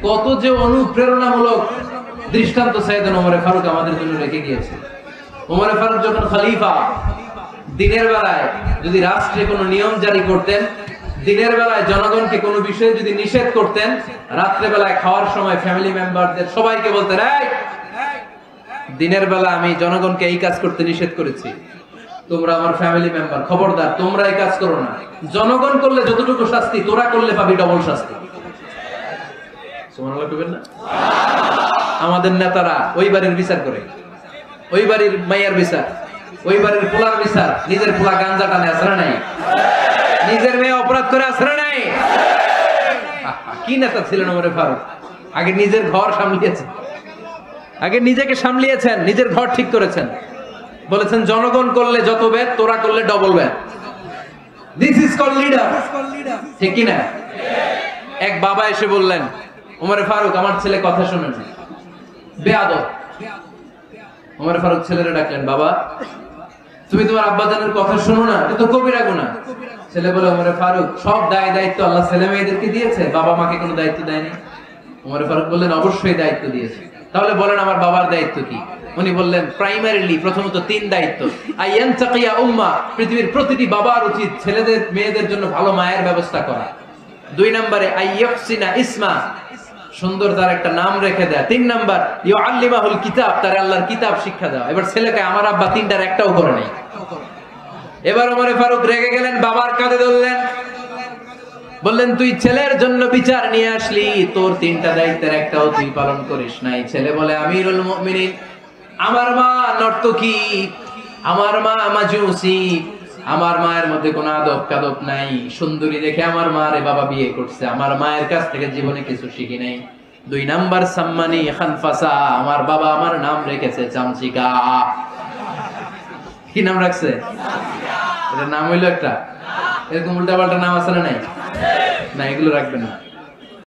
কত যে অনুপ্রেরণামূলক দৃষ্টান্ত সাইয়েদনা ওমর ফারুক আমাদের জন্য রেখে গিয়েছে। ওমর ফারুক যখন খলিফা, দিনের বেলায় যদি রাষ্ট্রে কোনো নিয়ম জারি করতেন, দিনের বেলায় জনগণকে কোনো বিষয়ে যদি নিষেধ করতেন, রাত্রে বেলায় খাওয়ার সময় ফ্যামিলি মেম্বারদের সবাইকে বলতেন, এই দিনের বেলা আমি জনগণকে এই কাজ করতে নিষেধ করেছি, তোমরা আমার ফ্যামিলি মেম্বার, খবরদার তোমরা এই কাজ করো না। জনগণ করলে যতটুকু শাস্তি, তোরা করলে পাবি ডবল শাস্তি। সুবহানাল্লাহ কইবেন না? আমাদের নেতারা ওই বাড়ির বিচার করে, ওই বাড়ির মাইয়ার বিচার, ওই বাড়ির পোলার বিচার, নিজের পোলা গাঞ্জা টানে আসরা নাই, নিজের মেয়ে অপরাধ করে আসরা নাই। কি নেতা ছিলেন ওমর ফারুক! আগে নিজের ঘর সামলিয়েছেন, আগে নিজেকে সামলিয়েছেন, নিজের ঘর ঠিক করেছেন। বলেছেন জনগণ করলে যত ব্যাড, তোরা করলে double bad. This is called leader. ঠিক কি না? এক বাবা এসে বললেন, ওমর ফারুক আমার ছেলে কথা শোনে না, বেয়াদব। ওমর ফারুক ছেলেরে ডাকলেন, বাবা তুমি তোমার আব্বাজানের কথা শোনো না, এটা তো কবিরা গুনাহ। ছেলে বলে, ওমর ফারুক সব দায়িত্ব আল্লাহ ছেলে মেয়েদেরকে দিয়েছে, বাবা মাকে কোনো দায়িত্ব দেয়নি। ওমর ফারুক বললেন, অবশ্যই দায়িত্ব দিয়েছে। তাহলে বলেন আমার বাবার দায়িত্ব কি? উনি বললেন, প্রাইমারিলি প্রথমত 3 দায়িত্ব। আইয়ানতাকিয়া উম্মাহ, পৃথিবীর প্রতিটি বাবার উচিত ছেলেদের মেয়েদের জন্য ভালো মায়ের ব্যবস্থা করা। 2 নম্বরে আইয়াহসিনা ইসমা, সুন্দর তার একটা নাম রেখে দেয়। 3 নাম্বার ইউআল্লিমাহুল কিতাব, তার আল্লাহর কিতাব শিক্ষা দেওয়া। এবার ছেলেকে আমার আব্বা 3টার একটাও করে নাই। এবার ওমর ফারুক রেগে গেলেন, বাবার কাঁধে ধরলেন, বললেন তুই ছেলের জন্য বিচার নিয়ে আসলি, তোর 3টা দায়িত্বের একটাও তুই পালন করিস নাই। ছেলে বলে, আমিরুল মুমিনিন আমার মা নর্তকী, আমার মা মাজুসি, আমার মায়ের মধ্যে কোনো আদব কাদব নাই, সুন্দরী দেখে আমার মারে বাবা বিয়ে করছে, আমার মায়ের কাছ থেকে জীবনে কিছু শিখি নাই। 2 নাম্বার সাম্মানি খানফাসা, আমার বাবা আমার নাম রেখেছে চামচিকা। কি নাম রাখছে? এটা নাম হইলো একটা? এরকম উল্টা পাল্টা নাম আছে না নাই? না, এগুলো রাখবেন না।